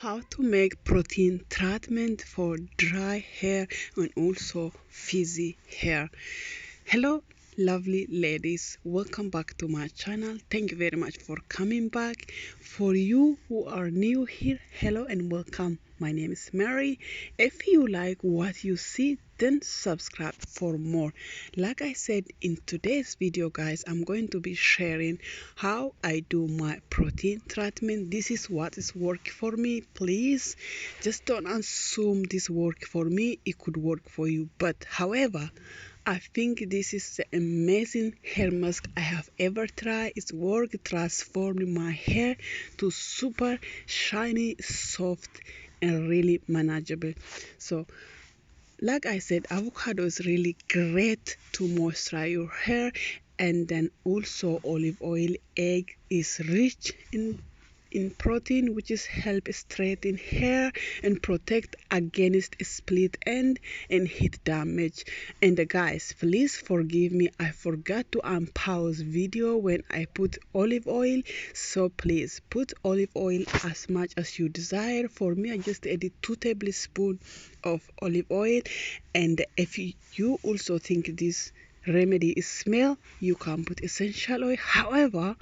How to make protein treatment for dry hair and also fizzy hair. Hello lovely ladies, welcome back to my channel. Thank you very much for coming back. For you who are new here, hello and welcome. My name is Mary. If you like what you see, then subscribe for more. Like I said, in today's video guys, I'm going to be sharing how I do my protein treatment. This is what is working for me. Please just don't assume this work for me, it could work for you. But however, I think this is the amazing hair mask I have ever tried. It's work transformed my hair to super shiny, soft, and really manageable. So like I said, avocado is really great to moisturize your hair, and then also olive oil, egg is rich in protein, which is help straighten hair and protect against split end and heat damage. And guys, please forgive me, I forgot to unpause video when I put olive oil, so please put olive oil as much as you desire. For me, I just added 2 tablespoons of olive oil, and if you also think this remedy is smell, you can put essential oil. However,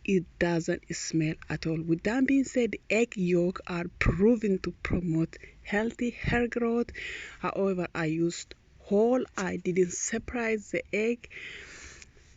it doesn't smell at all. With that being said, egg yolk are proven to promote healthy hair growth. However, I used whole, I didn't separate the egg.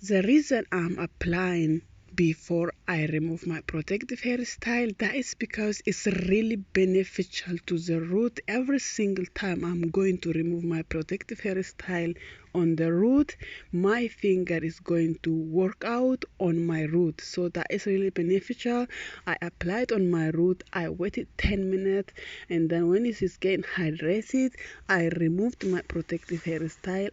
The reason I'm applying before I remove my protective hairstyle, that is because it's really beneficial to the root. Every single time I'm going to remove my protective hairstyle on the root, my finger is going to work out on my root, so that is really beneficial. I applied on my root, I waited 10 minutes, and then when it is getting hydrated, I removed my protective hairstyle.